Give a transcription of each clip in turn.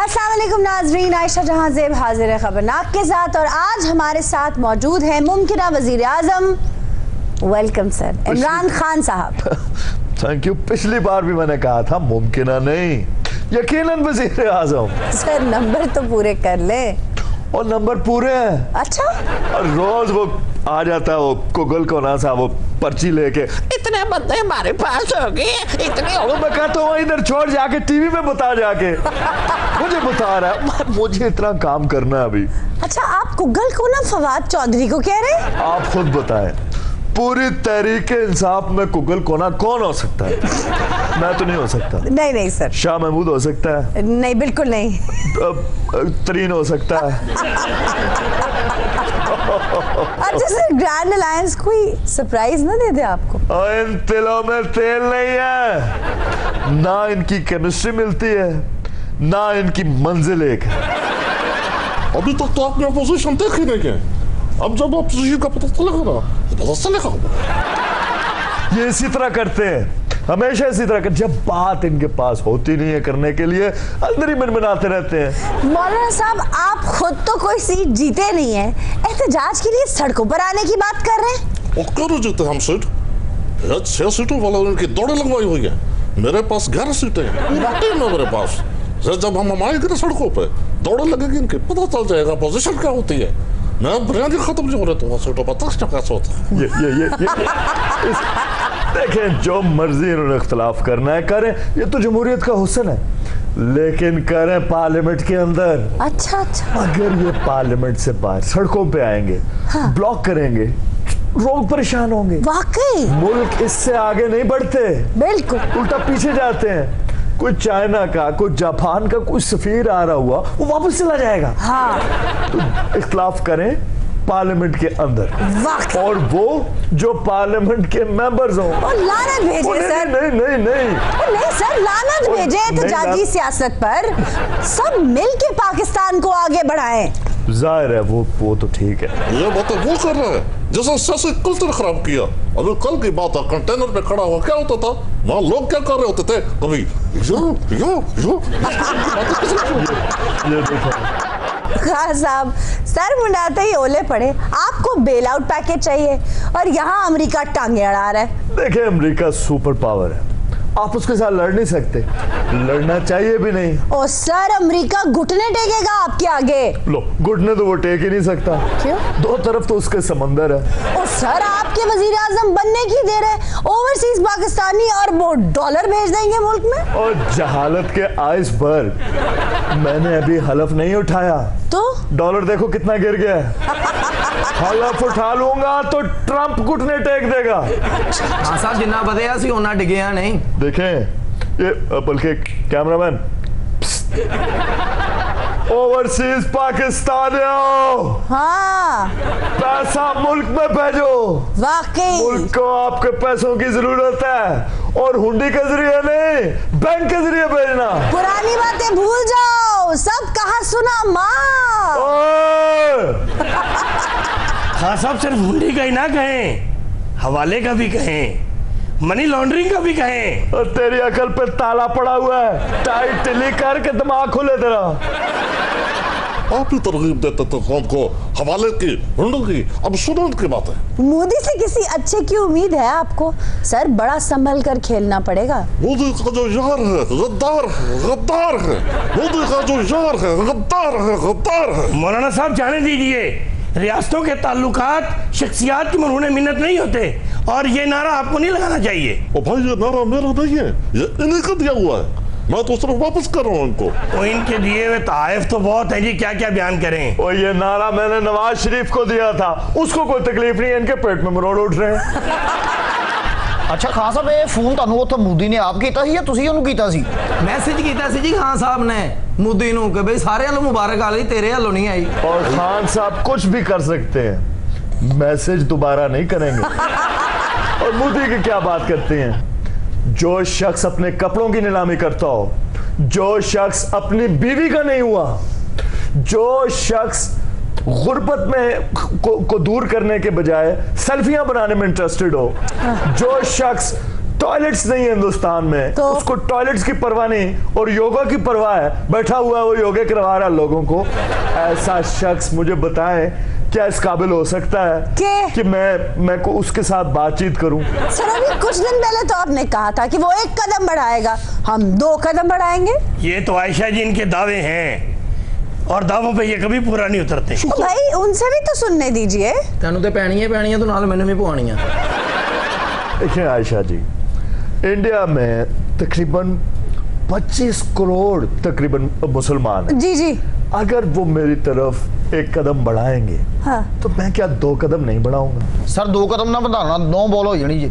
अस्सलाम वालेकुम नाज़रीन, आयशा जहां ज़ेब हाजिर है खबरनाक के साथ। और आज हमारे साथ मौजूद है मुमकिना वज़ीर आज़म। वेलकम सर, इमरान खान साहब। Thank you. पिछली बार भी मैंने कहा था मुमकिना नहीं, यकीनन वज़ीर आज़म। सर नंबर तो पूरे कर ले। और नंबर पूरे हैं। अच्छा, और रोज वो आ जाता है वो गूगल को ना सा वो पर्ची लेके, इतने बंदे हमारे पास हो गए, इतने हो। मैं कहता हूँ इधर छोड़, जाके टीवी में बता, जाके मुझे बता रहा है, मुझे इतना काम करना है अभी। अच्छा आप गूगल को ना फवाद चौधरी को कह रहे हैं? आप खुद बताएं, पूरी तहरीक इंसाफ में गूगल कोना कौन हो सकता है? मैं तो नहीं हो सकता। नहीं नहीं सर। शाह महमूद हो सकता है? नहीं बिल्कुल नहीं। तरीन हो सकता है? अच्छा सर, ग्रैंड अलायंस कोई सरप्राइज ना दे दे आपको? और इन तिलों में तेल नहीं है, ना इनकी केमिस्ट्री मिलती है, ना इनकी मंजिल एक है। अभी तक तो आपने अपोजिशन देखी नहीं है, अब जब अपोजिशन का पता चलेगा ना तो पता चलेगा। ये इसी तरह करते हैं, हमेशा इसी तरह कर, जब बात इनके पास होती नहीं है करने के लिए अंदर ही मनमनाते रहते हैं। मौलाना साहब आप खुद तो कोई सीट जीते नहीं है, एहतजाज के लिए सड़कों पर आने की बात कर रहे हैं। और क्यों जीते हम सीट? 6 सीटों वाला उनकी दौड़े लगवाई हुई है, मेरे पास 11 सीटें हैं, पूरा टीम है मेरे पास। जब हम आएंगे ना सड़कों पे दौड़े लगेगी इनकी, पता चल जाएगा पोजीशन क्या होती है। मैं बुनियादी खत्म नहीं हो रहे तो सीटों पर तक कैसे होता है। ये देखें, जो मर्जी इन्होंने इख्तलाफ करना है करें, ये तो जमहूरियत का हुस्न है, लेकिन करें पार्लियामेंट के अंदर। अच्छा अच्छा। अगर ये पार्लियामेंट से बाहर सड़कों पे आएंगे, हाँ, ब्लॉक करेंगे, लोग परेशान होंगे। वाकई मुल्क इससे आगे नहीं बढ़ते, बिल्कुल उल्टा पीछे जाते हैं। कोई चाइना का, कोई जापान का कोई सफीर आ रहा हुआ, वो वापस चला जाएगा। हाँ, तो इख्तलाफ करें पार्लियामेंट के अंदर, और वो जो पार्लियामेंट के मेंबर्स हों। और लानत भेजे सर। नहीं नहीं नहीं नहीं सर, लानत भेजे एहतजाजी सियासत पर। सब मिल के पाकिस्तान को आगे बढ़ाएं। जाहिर है वो तो ठीक है। ये बात वो कर रहा है जैसा सियासी कल्चर खराब किया। अभी कल की बात है, कंटेनर पे खड़ा हुआ क्या होता था वहाँ, लोग क्या कर रहे होते थे, कभी यो ये देखो खान साहब सर मुंडाते ही ओले पड़े, आपको बेल आउट पैकेज चाहिए और यहाँ अमेरिका टांगे अड़ा रहा है। देखिए, अमेरिका सुपर पावर है, आप उसके साथ लड़ नहीं सकते, लड़ना चाहिए भी नहीं। ओ सर, अमेरिका घुटने टेकेगा आपके आगे। लो, घुटने तो वो टेक ही नहीं सकता। क्यों? दो तरफ तो उसके समंदर है। ओ सर, आपके वजीर आजम बनने की देर है, ओवरसीज पाकिस्तानी और वो डॉलर भेज देंगे मुल्क में। और जहालत के आइसबर्ग, मैंने अभी हलफ नहीं उठाया तो डॉलर देखो कितना गिर गया है। हलफ उठा लूंगा तो ट्रंप घुटने टेक देगा। हाँ साहब, जिन्ना बदया सी उन्ना डिगया नहीं। देखें ये, बल्कि कैमरामैन, ओवरसीज पाकिस्तानियों, हाँ पैसा मुल्क में भेजो। वाकई मुल्क को आपके पैसों की जरूरत है, और हुंडी के जरिए नहीं, बैंक के जरिए भेजना। पुरानी बातें भूल जाओ, सब कहा सुना माँ। हाँ साहब, सिर्फ हुंडी का ही ना कहें, हवाले का भी कहें, मनी लॉन्ड्रिंग का भी कहें। और तेरी अकल पे ताला पड़ा हुआ है, टाइट टिली करके दिमाग खुले तेरा। आप ही तरगीब देते थे कौन को, हवाले की, हुंडों की, अब सुनो की बात है। मोदी से किसी अच्छे की उम्मीद है आपको? सर बड़ा संभल कर खेलना पड़ेगा। मोदी का जो यार है गद्दार है, गद्दार है। मोदी का जो यार है गद्दार है, गद्दार है। मौलाना साहब जाने दीजिए, रियासतों के ताल्लुकात शख्सियात की मरहून मिन्नत नहीं होते, और ये नारा आपको नहीं लगाना चाहिए। ओ भाई, ये नारा मेरा नहीं है, ये इन्हीं का दिया हुआ है, मैं तो सिर्फ वापस कर रहा हूँ इनको। और इनके दिए हुए ताइफ तो बहुत है जी, क्या क्या बयान करें। और ये नारा मैंने नवाज शरीफ को दिया था, उसको कोई तकलीफ नहीं है, इनके पेट में मरोड़ उठ रहे हैं। अच्छा खान साहब, ये फोन ਤੁਹਾਨੂੰ ਉੱਥੇ ਮੋਦੀ ਨੇ ਆਪ ਕੀਤਾ ਸੀ ਜਾਂ ਤੁਸੀਂ ਉਹਨੂੰ ਕੀਤਾ ਸੀ? मैसेज किया सी जी खान साहब ने मोदी नूं कि भाई सारे हलों मुबारक आ गई, तेरे हलों नहीं आई। और खान साहब कुछ भी कर सकते हैं, मैसेज दोबारा नहीं करेंगे। और मोदी की क्या बात करते हैं? जो शख्स अपने कपड़ों की नीलामी करता हो, जो शख्स अपनी बीवी का नहीं हुआ, जो शख्स गुर्बत में को दूर करने के बजाय सेल्फियां बनाने में इंटरेस्टेड हो, जो शख्स टॉयलेट्स नहीं है हिंदुस्तान में तो? उसको टॉयलेट्स की परवाह नहीं और योगा की परवाह है, बैठा हुआ है वो योगा करवा रहा है लोगों को। ऐसा शख्स मुझे बताए क्या इस काबिल हो सकता है कि मैं को उसके साथ बातचीत करूं? सर अभी कुछ दिन पहले तो आपने कहा था कि वो 1 कदम बढ़ाएगा, हम 2 कदम बढ़ाएंगे। ये तो आयशा जी इनके दावे हैं और दावों पे ये कभी पूरा नहीं उतरते। तो भाई उनसे भी तो सुनने दीजिए। तेनू तो पैणियां तो नाल मैंने भी पवानियां। देखिए आयशा जी, इंडिया में तकरीबन 25 करोड़ तकरीबन मुसलमान हैं। जी जी। अगर वो मेरी तरफ 1 कदम बढ़ाएंगे हाँ। तो मैं क्या 2 कदम नहीं बढ़ाऊंगा? सर 2 कदम ना बढ़ाना, 9 बॉल हो जानी जी।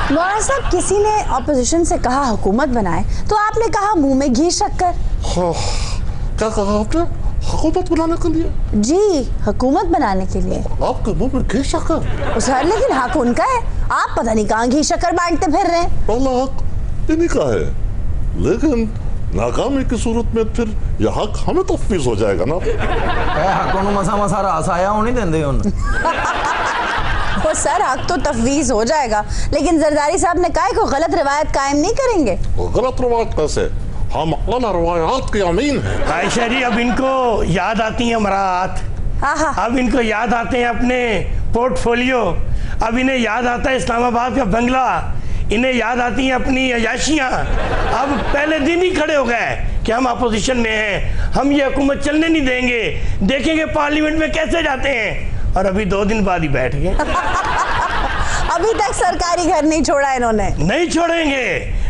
मौलाना साहब किसी ने ऑपोजिशन से कहा हुकूमत बनाए तो आपने कहा मुंह में घी शक्कर। क्या कहा आपने? हुकूमत बनाने के लिए? जी हुकूमत बनाने के लिए। आपके मुंह में घी शक्कर? सर लेकिन हक उनका है, आप पता नहीं कहाँ घी शक्कर बांटते फिर रहे हैं। वाला हक इन्हीं का है, लेकिन नाकामी की सूरत में फिर यह हक हमें तफवीज हो जाएगा ना। हक मसा मसा रास आया वो नहीं देंदे हुन। वो सर हक तो तफवीज हो जाएगा, लेकिन जरदारी साहब ने कहा कोई गलत रिवायत कायम नहीं करेंगे। गलत रवायत कैसे? हम आला रवायात के अमीन हैं। आयशा जी अब इनको याद आती है मराहत, अब इनको याद आते हैं अपने पोर्टफोलियो, अब इन्हें याद आता है इस्लामाबाद का बंगला, इन्हें याद आती हैं अपनी अयाशियाँ। अब पहले दिन ही खड़े हो गए कि हम अपोजिशन में हैं, हम ये हुकूमत चलने नहीं देंगे, देखेंगे पार्लियामेंट में कैसे जाते हैं, और अभी 2 दिन बाद ही बैठ गए। अभी तक सरकारी घर नहीं छोड़ा इन्होंने। नहीं छोड़ेंगे,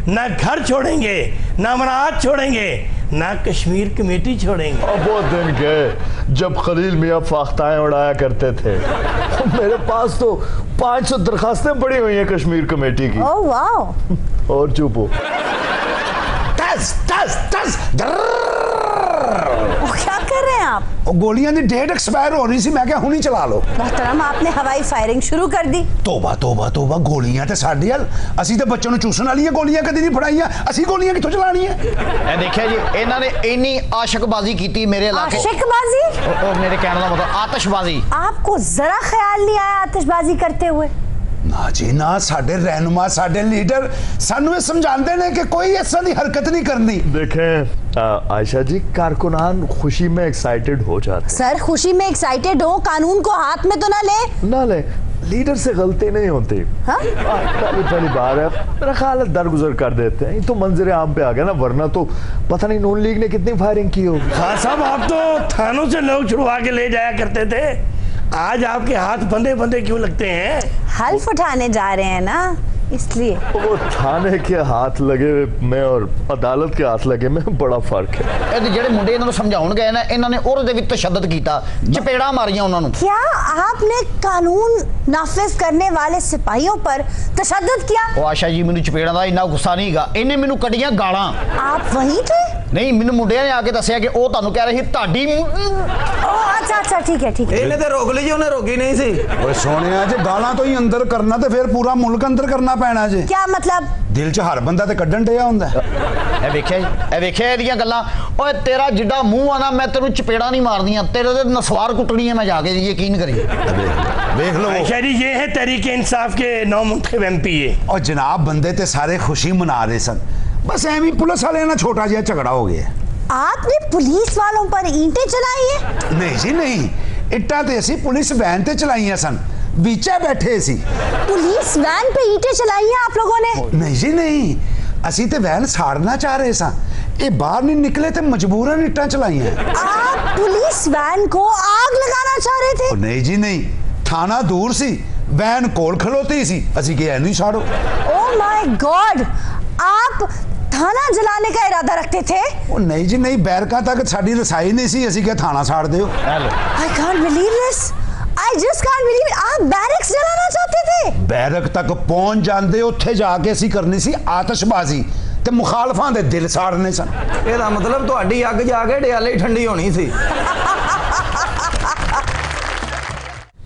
ना घर छोड़ेंगे, ना मराहत छोड़ेंगे, ना कश्मीर कमेटी छोड़ेंगे। अब वो दिन गए जब खलील मियां फाख्ताएं उड़ाया करते थे। मेरे पास तो 500 दरखास्तें पड़ी हुई हैं कश्मीर कमेटी की। ओह वाह। और चुप हो। क्या कर रहे हैं आप? गोलियां दी डेट एक्सपायर हो रही सी, मैं क्या हुनी चला लो। मोहतरम आपने हवाई फायरिंग शुरू कर दी। तोबा तोबा तोबा, गोलियां ते साडी हल, ਅਸੀਂ ਤੇ ਬੱਚਿਆਂ ਨੂੰ ਚੂਸਣ ਵਾਲੀਆਂ ਗੋਲੀਆਂ ਕਦੀ ਨਹੀਂ ਫੜਾਈਆਂ, ਅਸੀਂ ਗੋਲੀਆਂ ਕਿੱਥੋਂ ਚਲਾਣੀਆਂ? ਇਹ ਦੇਖਿਆ ਜੀ ਇਹਨਾਂ ਨੇ ਇੰਨੀ आशिकबाजी ਕੀਤੀ ਮੇਰੇ इलाके। आशिकबाजी? और मेरे कहने का मतलब आतिशबाजी। आपको जरा ख्याल नहीं आया आतिशबाजी करते हुए? ना जी ना, साडे रहनुमा साडे लीडर सानू ये समझाते ने कि कोई ऐसा दी हरकत नहीं करनी। देखें आयशा जी, कारकुनान खुशी में एक्साइटेड हो जाते। सर खुशी में एक्साइटेड हो, कानून को हाथ में तो ना ले। लीडर से गलती नहीं होती। हाँ? पहली बार है, मेरा ख्याल है दरगुजर कर देते हैं। ये तो मंजर आम पे आ गया ना, वरना तो पता नहीं नून लीग ने कितनी फायरिंग की होगी। हाँ साहब, आप तो थानों से लोग छुड़वा के ले जाया करते थे, आज आपके हाथ बंधे बंधे क्यों लगते हैं? हल्फ उठाने जा रहे हैं ना, इसलिए। वो थाने के हाथ लगे में और अदालत के हाथ लगे में बड़ा फर्क है। ਇਹ ਜਿਹੜੇ ਮੁੰਡੇ ਇਹਨਾਂ ਨੂੰ ਸਮਝਾਉਣ ਗਏ ਨਾ, ਇਹਨਾਂ ਨੇ ਉਹਦੇ ਵਿੱਚ ਤਸ਼ੱਦਦ ਕੀਤਾ, ਚਪੇੜਾਂ ਮਾਰੀਆਂ ਉਹਨਾਂ ਨੂੰ। क्या आपने कानून नाफिज करने वाले सिपाहियों पर तशद्दुद किया? ਉਹ ਆਸ਼ਾ ਜੀ ਮੈਨੂੰ ਚਪੇੜਾਂ ਦਾ ਇੰਨਾ ਗੁੱਸਾ ਨਹੀਂ ਹੈਗਾ, ਇਹਨੇ ਮੈਨੂੰ ਕੱਢੀਆਂ ਗਾਲਾਂ। आप वहीं थे? ਨਹੀਂ, ਮੈਨੂੰ ਮੁੰਡਿਆਂ ਨੇ ਆ ਕੇ ਦੱਸਿਆ ਕਿ ਉਹ ਤੁਹਾਨੂੰ ਕਹਿ ਰਹੇ ਸੀ ਤੁਹਾਡੀ। अच्छा अच्छा ठीक है ठीक है। ਇਹਨੇ ਤੇ ਰੋਕ ਲਈ ਜੀ, ਉਹਨੇ ਰੋਕੀ ਨਹੀਂ ਸੀ। ਓਏ ਸੋਹਣਿਆ, ਜੇ ਗਾਲਾਂ ਤੋਂ ਹੀ ਅੰਦਰ ਕਰਨਾ ਤੇ ਫਿਰ ਪੂਰਾ ਮੁਲਕ ਅੰਦਰ ਕਰਨਾ ਪੈਣਾ ਜੀ। क्या मतलब? ਦਿਲ 'ਚ ਹਰ ਬੰਦਾ ਤੇ ਕੱਢਣ ਡਿਆ ਹੁੰਦਾ। ਇਹ ਵੇਖਿਆ ਜੀ, ਇਹ ਵੇਖਿਆ ਇਹਦੀਆਂ ਗੱਲਾਂ। ਓਏ ਤੇਰਾ ਜਿੱਡਾ ਮੂੰਹ ਆ ਨਾ, ਮੈਂ ਤੈਨੂੰ ਚਪੇੜਾਂ ਨਹੀਂ ਮਾਰਦੀਆਂ, ਤੇਰੇ ਤੇ ਨਸਵਾਰ ਕੁੱਟਣੀ ਹੈ ਮੈਂ ਜਾ ਕੇ, ਯਕੀਨ ਕਰੀ। ਵੇਖ ਲਓ। आयशा जी ये है तहरीक इंसाफ के 9 मुंतखब MPA। और जनाब बंदे ते सारे खुशी मना रहे सन, बस एवं पुलिस वाले ना छोटा जिहा झगड़ा हो गया। आपने पुलिस वालों पर ईंटें चलाई है? नहीं जी नहीं, इट्टा ते असी पुलिस वैन ते चलाइयां सन, बीचे बैठे सी। पुलिस वैन पे ईंटें चलाई हैं आप लोगों ने? नहीं जी नहीं, असी ते वैन साड़ना चाह रहे सा, ये बाहर नहीं निकले ते मजबूरन इट्टा चलाइयां। आप पुलिस वैन को आग लगाना चाह रहे थे? नहीं जी नहीं, थाना दूर सी, वैन कोल खलोती सी, असी कहा नहीं साड़ो। ओह माय गॉड, आप थाना जलाने का इरादा रखते थे? ओ नहीं जी नहीं, बैरका तक साडी रसाई नहीं सी, असी कहा थाना साड़ दियो। I can't believe this. I just can't believe it. आप बैरक्स जलाना चाहते थे? बैरक तक पहुंच जाते, उत्थे जाके असी करनी सी आतिशबाजी ते मुखालफां दे दिल साड़ने सन। ਇਹਦਾ ਮਤਲਬ ਤੁਹਾਡੀ ਅੱਗ ਜਾ ਕੇ ਡਿਆਲੇ ਹੀ ਠੰਡੀ ਹੋਣੀ ਸੀ।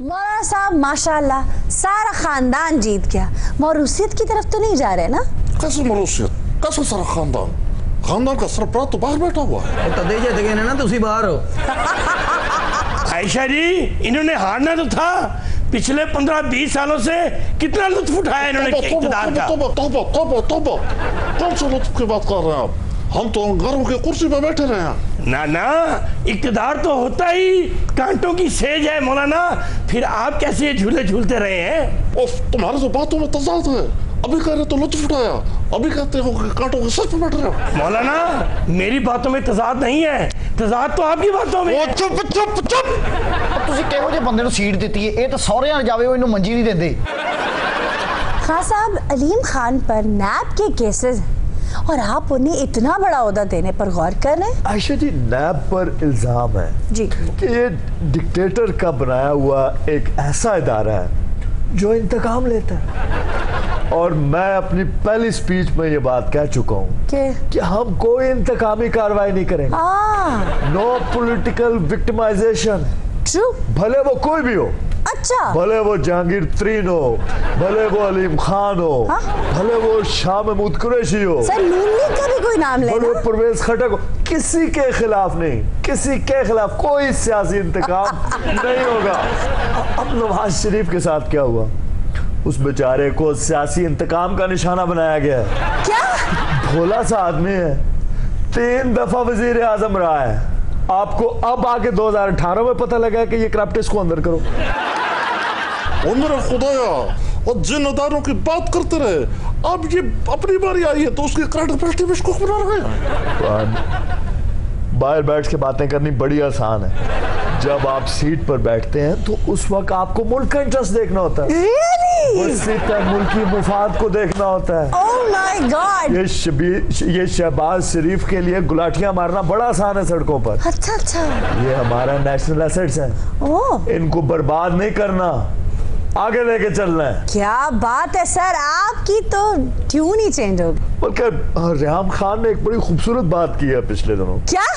मौलाना साहब माशाल्लाह सारा खानदान जीत गया, मौरूसियत की तरफ तो नहीं जा रहे ना? कैसे मरूसियत? कैसे सारा खानदान? खानदान का सरबराह तो बाहर बैठा हुआ है। ਉਹ ਤਦੇ ਜਿੱਤ ਗਏ ਨੇ ਨਾ, ਤੁਸੀਂ ਬਾਹਰ ਹੋ। आयशा जी इन्होंने हारना तो था, पिछले 15-20 सालों से कितना लुत्फ उठाया इन्होंने इक़्तिदार का। तोबा कौन सा लुत्फ की बात कर रहे हैं आप? हम तो घरों के कुर्सी पे बैठे रहे हैं। ना इक़्तिदार तो होता ही कांटों की सेज है मौलाना, फिर आप कैसे ये झूले झूलते रहे हैं? उफ, तुम्हारे तो बातों में तजाद है। अभी कह रहे तो लुत्फ उठाया, अभी कहते हो कि कांटों के सर पे बैठ रहे हो। मौलाना मेरी बातों में तजाद नहीं है, तजाद तो आपकी बातों में है। चुप चुप चुप। ਤੁਸੀਂ ਕਿਹੋ ਜਿਹੇ ਬੰਦੇ ਨੂੰ ਸੀਟ ਦਿੱਤੀ ਹੈ? ਇਹ ਤਾਂ ਸਹੁਰਿਆਂ ਜਾਵੇ ਉਹ ਇਹਨੂੰ ਮੰਜੀ ਨਹੀਂ ਦਿੰਦੇ। खान साहब, अलीम खान पर नैब के केसेस और आप उन्हें इतना बड़ा ओहदा देने पर गौर कर रहे हैं? आयशा जी, नैब पर इल्जाम है जी कि ये डिक्टेटर का बनाया हुआ एक ऐसा इदारा है जो इंतकाम लेता है। और मैं अपनी पहली स्पीच में ये बात कह चुका हूँ कि हम कोई इंतकामी कार्रवाई नहीं करेंगे। No political victimisation. ट्रू। भले वो कोई भी हो। अच्छा। भले वो जहांगीर तरीन हो, भले वो अलीम खान हो, भले वो शाह महमूद कुरैशी हो, सर नून लीग का भी कोई नाम लेना, भले परवेज खटक हो, किसी के खिलाफ नहीं, किसी के खिलाफ कोई सियासी इंतकाम नहीं होगा। अब नवाज शरीफ के साथ क्या हुआ? उस बेचारे को सियासी इंतकाम का निशाना बनाया गया है। क्या? भोला सा आदमी है, 3 दफा वजीर आजम रहा है। आपको अब आके 2018 में पता लगा कि ये करप्ट इसको अंदर करो। ओ मेरा खुदाया, और जिन अदारों की बात करते रहे, अब ये अपनी बारी आई है तो उसकी क्रेडिबिलिटी भी इसको बना रहे हैं। बाहर बैठ के बातें करनी बड़ी आसान है, जब आप सीट पर बैठते हैं तो उस वक्त आपको मुल्क का इंटरेस्ट देखना होता है। Really? मुल्की मुफाद को देखना होता है। Oh my God! ये शहबाज शरीफ के लिए गुलाटियां मारना बड़ा आसान है सड़कों पर। अच्छा। ये हमारा नेशनल एसेट्स है, इनको बर्बाद नहीं करना, आगे लेके चलना है। क्या बात है सर, आपकी तो ट्यून ही चेंज हो गई। बल्कि रेहाम खान ने एक बड़ी खूबसूरत बात की है पिछले दिनों। क्या?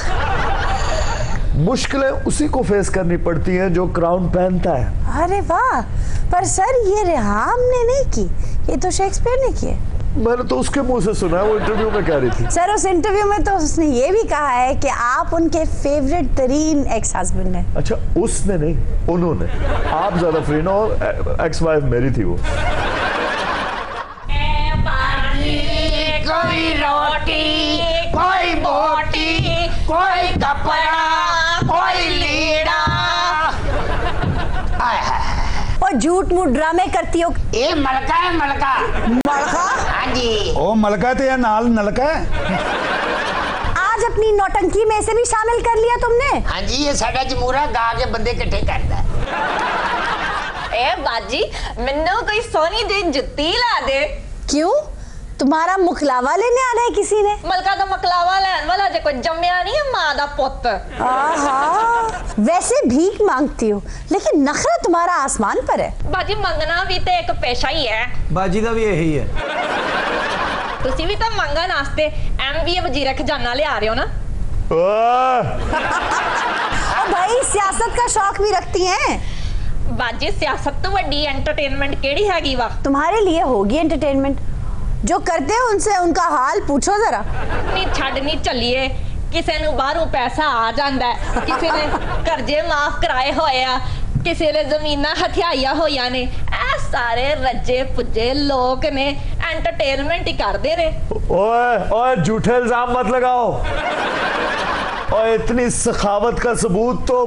मुश्किलें उसी को फेस करनी पड़ती हैं जो क्राउन पहनता है। अरे वाह, पर सर ये रेहाम ने नहीं की, ये तो शेक्सपियर ने की है। मैंने तो उसके मुंह से सुना है, वो इंटरव्यू में कह रही थी। सर उस इंटरव्यू में तो उसने ये भी कहा है कि आप उनके फेवरेट तरीन एक्स हस्बैंड हैं। अच्छा, उसने नहीं, उन्होंने। आप ज्यादा फ्री ना हो, एक्स वाइफ मेरी थी वो। कोई रोटी, कोई बोटी, कोई कपड़ा, कोई लीड़ा। और झूठ मूठ ड्रामे करती हो। ये मलका है, मलका। मलका? हाँ जी। ओ मलका ते या नाल नलका है। आज अपनी नौटंकी में इसे भी शामिल कर लिया तुमने? हाँ जी, ये साडा जमूरा गा के बंदे इकट्ठे करता है। ए बाजी, मिन्नो कोई सोनी जी जुत्ती ला दे। क्यों? तुम्हारा मुखलावा लेने आना है किसी ने? मलका तो मकलावा लैन वाला जे कोई जम्मिया नहीं है मां दा पुੱਤ। आहा, वैसे भीख मांगती हो लेकिन नखरा तुम्हारा आसमान पर है। बाजी मंगना भी तो एक पेशा ही है। बाजी का भी यही है। तुसी भी तो मंगन वास्ते एमबीए वजीर खजाना ले आ रहे हो ना। और भाई सियासत का शौक भी रखती हैं। बाजी सियासत तो बड़ी एंटरटेनमेंट केड़ी हैगी वा? तुम्हारे लिए होगी एंटरटेनमेंट, जो करते हो उनसे उनका हाल पूछो जरा। नहीं छड़ नहीं चलिए, किसी ने बाहरों पैसा आ जाता है, किसी ने कर्जे माफ कराए होए आ, किसी ने जमीना हथियाइया होया ने, ए सारे रज्जे पुज्जे लोग ने एंटरटेनमेंट ही करते रहे। ओए झूठे इल्जाम मत लगाओ। और इतनी सखावत का सबूत तो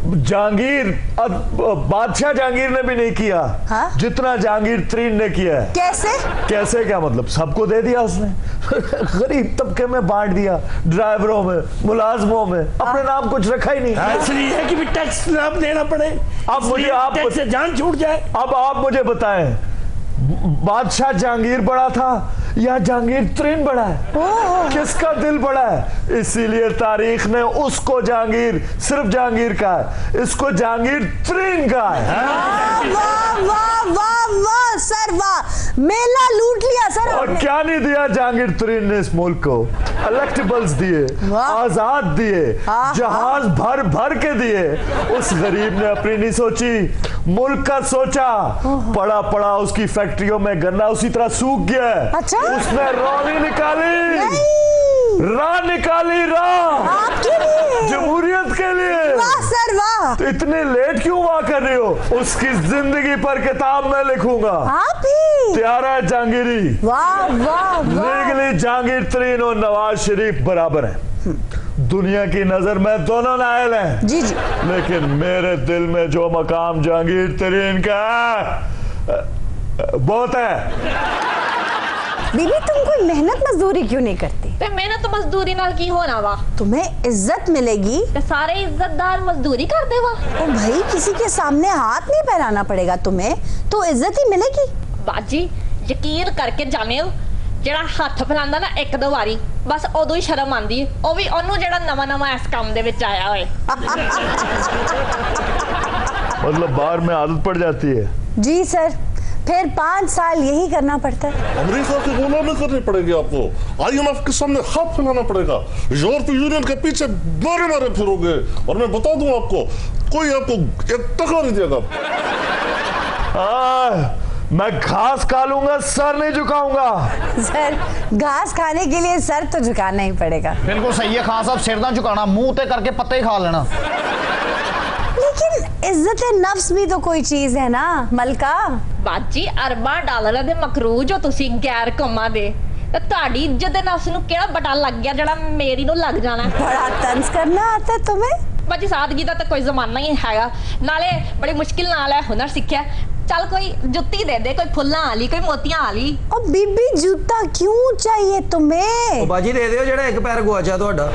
जहांगीर, बादशाह जहांगीर ने भी नहीं किया। हाँ? जितना जहांगीर तरीन ने किया है। कैसे क्या मतलब? सबको दे दिया उसने। गरीब तबके में बांट दिया, ड्राइवरों में, मुलाजमों में, अपने नाम कुछ रखा ही नहीं। इसलिए है कि भी टैक्स ना देना पड़े। अब मुझे टैक्स से जान छूट जाए। अब आप मुझे बताएं, बादशाह जहांगीर बड़ा था या जहांगीर तरीन बड़ा है? किसका दिल बड़ा है? इसीलिए तारीख ने उसको जहांगीर, सिर्फ जहांगीर का है, इसको जहांगीर तरीन का है। वाह वाह वाह वाह सर, वाह, मेला लूट लिया सर। और क्या नहीं दिया जहांगीर तरीन ने इस मुल्क को? इलेक्टेबल्स दिए, आजाद दिए, जहाज भर भर के दिए। उस गरीब ने अपनी नहीं सोची, मुल्क का सोचा। पड़ा पड़ा उसकी फैक्ट्रियों में गन्ना उसी तरह सूख गया। अच्छा? उसने रौनी निकाली, राह निकाली, राह आपके लिए, जमहूरियत के लिए। वाह सर वाह। तो इतने लेट क्यों हुआ कर रही हो? उसकी जिंदगी पर किताब मैं लिखूंगा। आप ही? त्यारा जहांगीरी। वाह वाह वाह। लीगली जहांगीर तरीन और नवाज शरीफ बराबर है। दुनिया की नजर में दोनों नायल हैं। जी जी। लेकिन मेरे दिल में जो मकाम जहांगीर तरीन का बहुत है। बीबी तुम कोई मेहनत मजदूरी क्यों नहीं करती? ते मेहनत मजदूरी नाल की होना वा? तुम्हें इज्जत मिलेगी। ते सारे इज्जतदार मजदूरी करते वा। ओ भाई किसी के सामने हाथ नहीं फैलाना पड़ेगा तुम्हें, तो इज्जत ही मिलेगी। बाजी यकीन करके जाने हो, ਜਿਹੜਾ ਹੱਥ ਫਲਾਉਂਦਾ ਨਾ ਇੱਕ ਦੋ ਵਾਰੀ ਬਸ ਉਦੋਂ ਹੀ ਸ਼ਰਮ ਆਂਦੀ ਹੈ, ਉਹ ਵੀ ਉਹਨੂੰ ਜਿਹੜਾ ਨਵਾਂ ਇਸ ਕੰਮ ਦੇ ਵਿੱਚ ਆਇਆ ਹੋਏ। मतलब बाहर में आदत पड़ जाती है। जी सर, फिर 5 साल यही करना पड़ता है। अमेरिका की गुलामी करनी पड़ेगी आपको, IMF के सामने हाथ फैलाना पड़ेगा, यूरोपीय यूनियन के पीछे मारे मारे फिरोगे, और मैं बता दूं आपको, कोई आपको 1 टका नहीं देगा। मैं घास खा लूंगा, सर नहीं झुकाऊंगा। सर घास खाने के लिए सर तो झुकाना ही पड़ेगा। बिल्कुल सही है खान साहब, सिर ना झुकाना, मुंह ते करके पत्ते ही खा लेना। लेकिन इज्जत नफ्स भी तो कोई चीज है ना मलका। ਬਾਜੀ ਅਰਬਾਂ ਡਾਲਰਾਂ ਦੇ ਮਕਰੂਜ਼ ਹੋ ਤੁਸੀਂ ਗੈਰ ਕੌਮਾਂ ਦੇ, ਤੇ ਤੁਹਾਡੀ ਇੱਜ਼ਤ ਦੇ ਨਫਸ ਨੂੰ ਕਿਹੜਾ ਬਟਾ ਲੱਗ ਗਿਆ ਜਿਹੜਾ ਮੇਰੀ ਨੂੰ ਲੱਗ ਜਾਣਾ? बड़ा तंज करना आता है तुम्हें। ਬਾਜੀ ਸਾਦਗੀ ਦਾ ਤਾਂ ਕੋਈ ਜ਼ਮਾਨਾ ਹੀ ਹੈਗਾ, ਨਾਲੇ ਬੜੀ ਮੁਸ਼ਕਿਲ ਨਾਲ ਹੈ ਹੁਨਰ ਸਿੱਖਿਆ। ਚੱਲ ਕੋਈ ਜੁੱਤੀ ਦੇ ਦੇ, ਕੋਈ ਫੁੱਲਾਂ ਵਾਲੀ, ਕੋਈ ਮੋਤੀਆਂ ਵਾਲੀ। और बीबी जूता क्यों चाहिए तुम्हें? ਉਹ ਬਾਜੀ ਦੇ ਦਿਓ ਜਿਹੜਾ ਇੱਕ ਪੈਰ ਗਵਾਚਿਆ ਤੁਹਾਡਾ।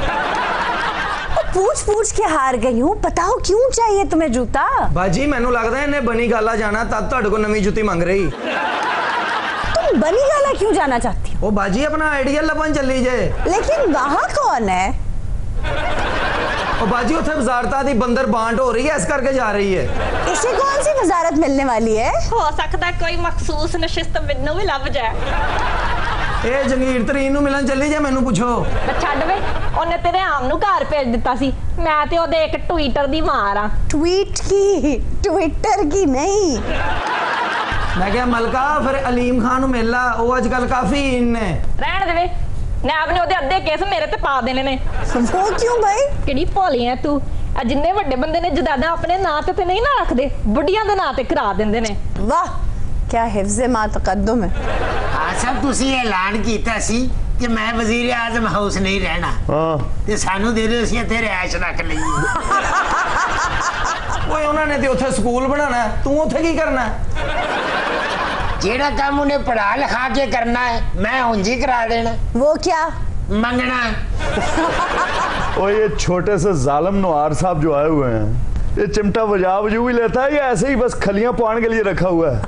पूछ पूछ के हार गई हूँ, बताओ क्यों चाहिए तुम्हें जूता? ਬਾਜੀ ਮੈਨੂੰ ਲੱਗਦਾ ਇਹਨੇ ਬਣੀ ਗਾਲਾ ਜਾਣਾ, ਤਦ ਤੁਹਾਡੇ ਕੋਲ ਨਵੀਂ ਜੁੱਤੀ ਮੰਗ ਰਹੀ। तुम बनी गाला क्यों जाना चाहती हो? ਉਹ ਬਾਜੀ ਆਪਣਾ ਆਈਡੀਆ ਲੱਭਣ ਚੱਲੀ ਜੇ। लेकिन वहाँ कौन है? ਉਹ ਬਾਜੀ ਉੱਥੇ ਵਜ਼ਾਰਤਾਂ ਦੀ ਬੰਦਰ ਬਾਂਟ ਹੋ ਰਹੀ ਹੈ, ਇਸ ਕਰਕੇ ਜਾ ਰਹੀ ਹੈ। इसे कौन सी वजारत मिलने वाली है? ਹੋ ਸਕਦਾ ਕੋਈ ਮਖਸੂਸ ਨਸ਼ਿਸਤ ਮੈਨੂੰ ਵੀ ਲੱਭ ਜਾਏ। ਇਹ ਜੰਗੀਰ ਤਰੀਨ ਨੂੰ ਮਿਲਣ ਚੱਲੀ ਜੇ, ਮੈਨੂੰ ਪੁੱਛੋ। ਮੈਂ ਛੱਡ ਵੇ, ਉਹਨੇ ਤੇਰੇ ਆਮ ਨੂੰ ਘਰ ਭੇਜ ਦਿੱਤਾ ਸੀ, ਮੈਂ ਤੇ ਉਹਦੇ ਇੱਕ ਟਵੀਟਰ ਦੀ ਮਾਰ ਆ। ट्वीट की, ट्विटर की नहीं। ਮੈਂ ਕਿਹਾ ਮਲਕਾ ਫਿਰ ਅਲੀਮ ਖਾਨ ਨੂੰ ਮਿਲ ਲਾ, ਉਹ ਅੱਜ ਕੱਲ ਕਾਫੀ ਇਨ ਨੇ। ਰਹਿਣ ਦੇਵੇ, ਨੈਬ ਨੇ ਉਹਦੇ ਅੱਧੇ ਕੇਸ ਮੇਰੇ ਤੇ ਪਾ ਦੇਣੇ ਨੇ। वो क्यों भाई? ਕਿਹੜੀ ਭੋਲੀ ਐ ਤੂੰ? ਆ ਜਿੰਨੇ ਵੱਡੇ ਬੰਦੇ ਨੇ ਜਦਾਦਾ ਆਪਣੇ ਨਾਂ ਤੇ ਨਹੀਂ ਨਾ ਰੱਖਦੇ, ਬੁੱਢੀਆਂ ਦੇ ਨਾਂ ਤੇ ਕਰਾ ਦਿੰਦੇ ਨੇ। वाह क्या हिफ्ज़े मा तक़द्दुम है। हाँ सब तुसी ऐलान कीता सी कि मैं वजीर आजम हाउस नहीं रहना, ते सानू दे दिओ, ਅਸੀਂ ਇੱਥੇ ਰਿਹਾਇਸ਼ ਰੱਖ ਲਈਏ। ਓਏ ਉਹਨਾਂ ਨੇ ਤੇ ਉੱਥੇ ਸਕੂਲ ਬਣਾਉਣਾ, ਤੂੰ ਉੱਥੇ ਕੀ ਕਰਨਾ? ਜਿਹੜਾ ਕੰਮ ਉਹਨੇ ਪੜਾ ਲਿਖਾ ਕੇ ਕਰਨਾ ਹੈ ਮੈਂ ਉਂਝ ਹੀ ਕਰਾ ਦੇਣਾ। वो क्या? मंगना। और ये छोटे से जालिम नवार साहब जो आए हुए हैं, ये चिमटा बजा बजू भी लेता है या ऐसे ही बस खलियां पाने के लिए रखा हुआ है?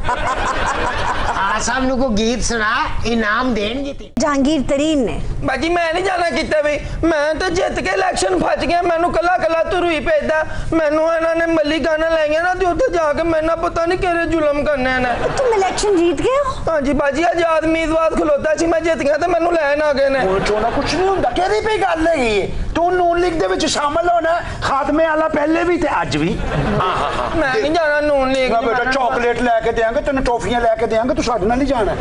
आसाम को गीत सुना, इनाम देंगे। जहांगीर तरीन ने। ਬਾਜੀ ਮੈਂ ਨਹੀਂ ਜਾਣਾ ਕਿਤੇ ਵੀ, ਮੈਂ ਤਾਂ ਜਿੱਤ ਕੇ ਇਲੈਕਸ਼ਨ ਫੱਜ ਗਿਆ, ਮੈਨੂੰ ਕੱਲਾ ਕੱਲਾ ਤੁਰੂਈ ਭੇਜਦਾ। ਮੈਨੂੰ ਇਹਨਾਂ ਨੇ ਮੱਲੀ ਗਾਣਾ ਲੈ ਗਿਆ ਨਾ, ਤੇ ਉੱਥੇ ਜਾ ਕੇ ਮੈਨਾਂ ਪਤਾ ਨਹੀਂ ਕਿਹੜੇ ਜ਼ੁਲਮ ਕਰਨੇ ਨੇ। तुम इलेक्शन जीत गए हो? ਹਾਂਜੀ ਬਾਜੀ ਆਜ਼ਾਦ ਉਮੀਦਵਾਰ ਖਲੋਤਾ ਸੀ, ਮੈਂ ਜਿੱਤ ਗਿਆ ਤੇ ਮੈਨੂੰ ਲੈਣ ਆ ਗਏ ਨੇ। ਉਹ ਚੋਣਾ ਕੁਛ ਨਹੀਂ ਹੁੰਦਾ, ਕਿਹਦੀ ਪਈ ਗੱਲ ਹੈਗੀ ਏ? ਤੂੰ ਨੂਨ ਲੀਗ ਦੇ ਵਿੱਚ ਸ਼ਾਮਲ ਹੋਣਾ, ਖਾਤਮੇ ਵਾਲਾ ਪਹਿਲੇ ਵੀ ਤੇ ਅੱਜ ਵੀ। ਮੈਂ ਨਹੀਂ ਜਾਣਾ ਨੂਨ ਲੀਗ। ਮੈਂ ਬੇਟਾ ਚਾਕਲੇਟ ਲੈ ਕੇ ਦੇਾਂਗੇ, ਤੈਨੂੰ ਟੌਫੀਆਂ ਲੈ ਕੇ ਦੇਾਂਗੇ, ਤੂੰ ਸਾਡੇ ਨਾਲ ਹੀ ਜਾਣਾ।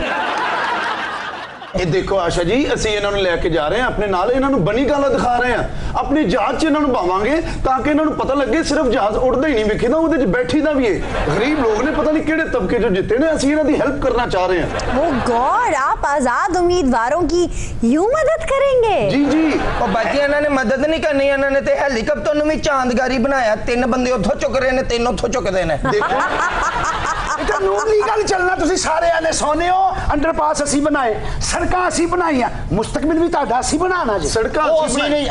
ਇਹ ਦੇਖੋ ਆਸ਼ਾ ਜੀ, ਅਸੀਂ ਇਹਨਾਂ ਨੂੰ ਲੈ ਕੇ ਜਾ ਰਹੇ ਹਾਂ ਆਪਣੇ ਨਾਲ, ਇਹਨਾਂ ਨੂੰ ਬਣੀ ਗਾਲਾ ਦਿਖਾ ਰਹੇ ਹਾਂ, ਆਪਣੀ ਜਹਾਜ਼ 'ਚ ਇਹਨਾਂ ਨੂੰ ਬਾਵਾਂਗੇ ਤਾਂ ਕਿ ਇਹਨਾਂ ਨੂੰ ਪਤਾ ਲੱਗੇ ਸਿਰਫ ਜਹਾਜ਼ ਉੜਦਾ ਹੀ ਨਹੀਂ ਵਿਖੇਦਾ, ਉਹਦੇ 'ਚ ਬੈਠੀ ਦਾ ਵੀ ਹੈ। ਗਰੀਬ ਲੋਕ ਨੇ ਪਤਾ ਨਹੀਂ ਕਿਹੜੇ ਤਬਕੇ 'ਚੋਂ ਜਿੱਤੇ ਨੇ, ਅਸੀਂ ਇਹਨਾਂ ਦੀ ਹੈਲਪ ਕਰਨਾ ਚਾਹ ਰਹੇ ਹਾਂ। वो गॉड, आप आजाद उम्मीदवारों की यूं मदद करेंगे? ਜੀ ਜੀ। ਉਹ ਬਾਜੀ ਇਹਨਾਂ ਨੇ ਮਦਦ ਨਹੀਂ ਕਰਨੀ, ਇਹਨਾਂ ਨੇ ਤੇ ਹੈਲੀਕਾਪਟਰ ਨੂੰ ਵੀ ਚਾਂਦਗਾਰੀ ਬਣਾਇਆ, 3 ਬੰਦੇ ਉੱਥੋਂ ਚੁੱਕ ਰਹੇ ਨੇ, 3 ਉੱਥੋਂ ਚੁੱਕਦੇ ਨੇ। ਦੇਖੋ ਇਹ ਤਾਂ ਨੂਨ ਲੀਗ ਵਾਲੀ ਚੱਲਣਾ, ਤੁਸੀਂ ਸਾਰੇ ਆਨੇ ਸੋਨੇ ਹੋ। ਅੰਡਰਪਾਸ ਅਸੀਂ ਬਣਾਏ, ਸੜਕਾਂ ਅਸੀਂ ਬਣਾਈਆਂ, ਮੁਸਤਕਬਲ ਵੀ ਤੁਹਾਡਾ ਅਸੀਂ ਬਣਾਉਣਾ ਜੀ। ਸੜਕਾਂ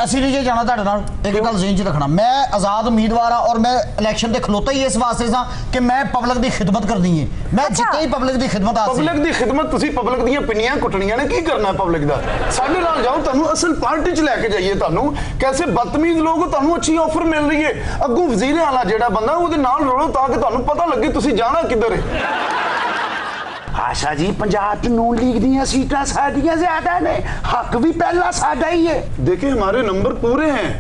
ਅਸੀਂ ਨਹੀਂ ਜੇ ਜਾਣਾ ਤੁਹਾਡੇ ਨਾਲ। ਇੱਕ ਗੱਲ ਜ਼ਿਹਨ 'ਚ ਰੱਖਣਾ, ਮੈਂ ਆਜ਼ਾਦ ਉਮੀਦਵਾਰ ਹਾਂ ਔਰ ਮੈਂ ਇਲੈਕਸ਼ਨ ਤੇ ਖਲੋਤਾ ਹੀ ਇਸ ਵਾਸਤੇ ਸਾਂ ਕਿ ਮੈਂ ਪਬਲਿਕ ਦੀ ਖਿਦਮਤ ਕਰਨੀ ਹੈ। ਮੈਂ ਜਿੱਤੇ ਹੀ ਪਬਲਿਕ ਦੀ ਖਿਦਮਤ ਆ ਸੀ। ਪਬਲਿਕ ਦੀ ਖਿਦਮਤ, ਤੁਸੀਂ ਪਬਲਿਕ ਦੀਆਂ ਪਿੰਨੀਆਂ ਕੁੱਟਣੀਆਂ ਨੇ, ਕੀ ਕਰਨਾ ਪਬਲਿਕ ਦਾ? ਸਾਡੇ ਨਾਲ ਜਾਓ, ਤੁਹਾਨੂੰ ਅਸਲ ਪਾਰਟੀ 'ਚ ਲੈ ਕੇ ਜਾਈਏ। ਤੁਹਾਨੂੰ ਕੈਸੇ ਬਦਤਮੀਜ਼ ਲੋਕ, ਤੁਹਾਨੂੰ ਅੱਛੀ ਆਫਰ ਮਿਲ ਰਹੀ ਹੈ, ਅੱਗੋਂ ਵਜ਼ੀਰ ਆਲਾ ਜਿਹੜਾ ਬੰਦਾ ਉਹਦੇ ਨਾਲ ਰਲੋ ਤਾਂ ਕਿ ਤੁਹਾਨੂੰ ਪਤਾ ਲੱਗੇ ਤੁਸੀਂ ਜਾਣਾ ਕਿੱਧਰ ਹੈ। आशा जी, पंजाब नून लीग दी सीटां साडियां ज्यादा ने, हक भी पहला साडा ही है। देखिए हमारे नंबर पूरे हैं।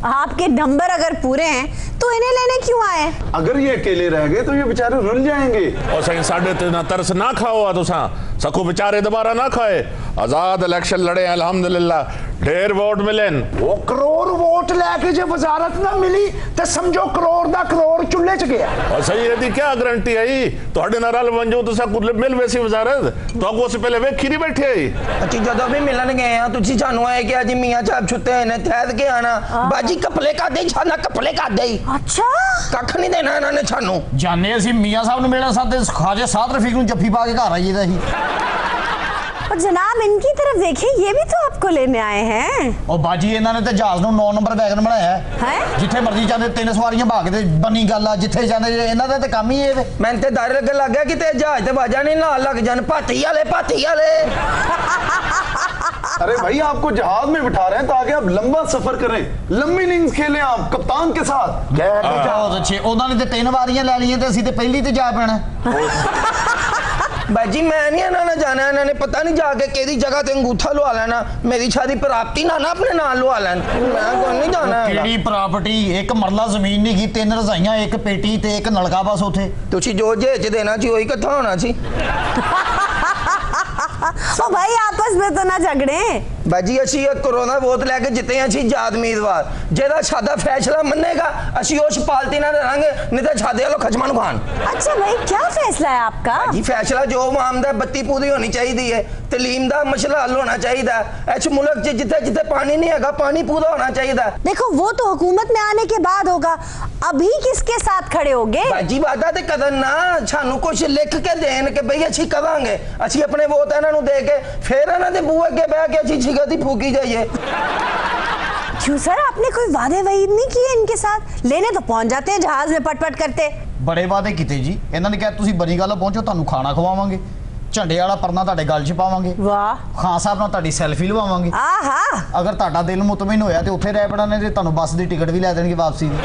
आपके नंबर अगर पूरे हैं तो इन्हें लेने क्यों आए? अगर ये अकेले रह गए तो ये बेचारे रुल जाएंगे। और सही साढ़े तेना तरस ना खाओ तुसा, सको बेचारे दोबारा ना खाए। आजाद इलेक्शन लड़े अल्हम्दुलिल्लाह, ढेर वोट मिले। वो करोड़ वोट लैके जो वजारत ना मिली तो समझो करोड़ दा करोड़ चुल्हे च गया। और सही रहती क्या गारंटी आई ਤੁਹਾਡੇ ਨਾਲ ਰਲ ਬਣ ਜਾਓ ਤੁਸੀਂ ਕੁਝ ਮਿਲ ਵੈਸੀ ਵਜ਼ਾਰਤ ਤੁਹਾਨੂੰ ਉਸ ਪਹਿਲੇ ਵੇਖੀ ਨਹੀਂ ਬੈਠੇ ਆਈ। ਅਸੀਂ ਜਦੋਂ ਵੀ ਮਿਲਣ ਗਏ ਆ ਤੁਸੀਂ ਸਾਨੂੰ ਆਏ ਕਿ ਅੱਜ ਮੀਆਂ ਸਾਹਿਬ ਛੁੱਟੇ ਹੋਏ ਨੇ ਠਹਿਰ ਕੇ ਆਣਾ ਬਾਜੀ ਕਪਲੇ ਕਾਦੇ ਹੀ ਛਾਨਾ ਕਪਲੇ ਕਾਦੇ ਹੀ। अच्छा ਕੱਖ ਨਹੀਂ ਦੇਣਾ ਇਹਨਾਂ ਨੇ ਸਾਨੂੰ। ਜਾਣੇ ਅਸੀਂ ਮੀਆਂ ਸਾਹਿਬ ਨੂੰ ਮਿਲਣ ਸਾਦੇ ਖਾਜੇ ਸਾਦ ਰਫੀਕ ਨੂੰ ਜੱਫੀ ਪਾ ਕੇ ਘਰ ਆਈਏ ਦਾ ਸੀ। और जनाब इनकी तरफ देखिए, ये भी तो आपको लेने आए हैं। ਉਹ ਬਾਜੀ ਇਹਨਾਂ ਨੇ ਤੇ ਜਹਾਜ਼ ਨੂੰ 9 ਨੰਬਰ ਵੈਗਨ ਬਣਾਇਆ ਹੈ ਜਿੱਥੇ ਮਰਜ਼ੀ ਜਾਂਦੇ 3 ਸਵਾਰੀਆਂ ਭਾਗ ਤੇ ਬਣੀ ਗੱਲ ਆ ਜਿੱਥੇ ਜਾਂਦੇ ਇਹਨਾਂ ਦਾ ਤੇ ਕੰਮ ਹੀ ਇਹ ਵੇ। ਮੈਨੂੰ ਤੇ ਡਰ ਲੱਗ ਗਿਆ ਕਿ ਤੇ ਜਹਾਜ਼ ਤੇ ਵਾਜਾ ਨਹੀਂ ਨਾਲ ਲੱਗ ਜਾਣ ਭਾਤੀ ਵਾਲੇ। अरे भाई आपको जहाज में बिठा रहे हैं ताकि आप लंबा सफर करें, लंबी इनिंग्स खेलें आप कप्तान के साथ। ਬਹੁਤ ਅੱਛੇ ਉਹਨਾਂ ਨੇ ਤੇ 3 ਵਾਰੀਆਂ ਲੈ ਲਈਆਂ ਤੇ ਅਸੀਂ ਤੇ ਪਹਿਲੀ ਤੇ ਜਾ ਪੈਣਾ। ਬਾਜੀ ਮੈਂ ਨਹੀਂ ਇਹਨਾਂ ਨਾਲ ਜਾਣਾ। ਇਹਨਾਂ ਨੇ ਪਤਾ ਨਹੀਂ ਜਾ ਕੇ ਕਿਹਦੀ ਜਗ੍ਹਾ ਤੇ ਅੰਗੂਠਾ ਲਵਾ ਲੈਣਾ। ਮੇਰੀ ਸ਼ਾਦੀ ਪ੍ਰਾਪਤੀ ਨਾ ਆਪਣੇ ਨਾਲ ਲਵਾ ਲੈਣ। ਮੈਂ ਕੋਈ ਨਹੀਂ ਜਾਣਾ। ਕਿਹੜੀ ਪ੍ਰਾਪਰਟੀ? ਇੱਕ ਮਰਲਾ ਜ਼ਮੀਨ ਨਹੀਂ ਗਈ, 3 ਰਜ਼ਾਈਆਂ, ਇੱਕ ਪੇਟੀ ਤੇ ਇੱਕ ਨਲਕਾ ਬਸ ਉੱਥੇ। ਤੁਸੀਂ ਜੋ ਜੇਜ ਦੇਣਾ ਸੀ ਉਹੀ ਇਕੱਠਾ ਹੋਣਾ ਸੀ। ओ भाई आपस में तो ना झगड़े। ਬਾਜੀ ਅਸੀਂ ਇਹ ਕੋਰੋਨਾ ਵੋਟ ਲੈ ਕੇ ਜਿੱਤੇ ਹਾਂ ਅਸੀਂ ਆਜ਼ਾਦ ਉਮੀਦਵਾਰ। ਜਿਹਦਾ ਸਾਡਾ ਫੈਸਲਾ ਮੰਨੇਗਾ ਅਸੀਂ ਉਸ ਪਾਲਤੀ ਨਾਲ ਰਹਾਂਗੇ, ਨਹੀਂ ਤਾਂ ਛਾਦੇ ਵਾਲੋ ਖਜਮਾਂ ਨੂੰ ਖਾਣ। अच्छा भाई क्या फैसला है आपका? ਜੀ ਫੈਸਲਾ ਜੋ ਮਾਮਦਾ ਬੱਤੀ ਪੂਰੀ ਹੋਣੀ ਚਾਹੀਦੀ ਹੈ, ਤਲੀਮ ਦਾ ਮਸਲਾ ਹੱਲ ਹੋਣਾ ਚਾਹੀਦਾ। ਇਸ ਮੁਲਕ 'ਚ ਜਿੱਥੇ ਜਿੱਥੇ ਪਾਣੀ ਨਹੀਂ ਹੈਗਾ ਪਾਣੀ ਪੂਰਾ होना चाहिए। देखो वो तो हुकूमत में आने के बाद होगा, अभी किसके साथ खड़े होगे? ਬਾਜੀ ਵਾਦਾ ਤੇ ਕਦਨ ਨਾ ਸਾਨੂੰ ਕੁਝ ਲਿਖ ਕੇ ਦੇਣ ਕਿ ਭਈ ਅਸੀਂ ਕਰਾਂਗੇ। ਅਸੀਂ ਆਪਣੇ ਵੋਟ ਇਹਨਾਂ ਨੂੰ ਦੇ ਕੇ ਫਿਰ ਇਹਨਾਂ ਦੇ ਬੂਹੇ ਅੱਗੇ ਬਹਿ ਕੇ ਅਸੀਂ ਛਿਗਦੀ ਫੂਕੀ ਜਾਈਏ। क्यों सर, आपने कोई वादे वहीद नहीं किए इनके साथ? लेने तो पहुंच जाते हैं जहाज में पट करते। ਬੜੇ ਵਾਅਦੇ ਕੀਤੇ ਜੀ ਇਹਨਾਂ ਨੇ ਕਿਹਾ ਤੁਸੀਂ ਬੜੀ ਗੱਲ ਪਹੁੰਚੋ ਤੁਹਾਨੂੰ ਖਾਣਾ ਖਵਾਵਾਂਗੇ, ਝੰਡੇ ਵਾਲਾ ਪਰਨਾ ਤੁਹਾਡੇ ਗਲ 'ਚ ਪਾਵਾਂਗੇ, वाह ਖਾਨ ਸਾਹਿਬ ਨਾਲ ਤੁਹਾਡੀ ਸੈਲਫੀ ਲਵਾਵਾਂਗੇ। आहा ਅਗਰ ਤੁਹਾਡਾ ਦਿਲ ਮੁਤਮਈਨ ਹੋਇਆ ਤੇ ਉੱਥੇ ਰਹਿ ਪੜਾਂ ਨੇ ਤੇ ਤੁਹਾਨੂੰ ਬੱਸ ਦੀ ਟਿਕਟ ਵੀ ਲੈ ਦੇਣਗੇ ਵਾਪਸੀ ਦੀ।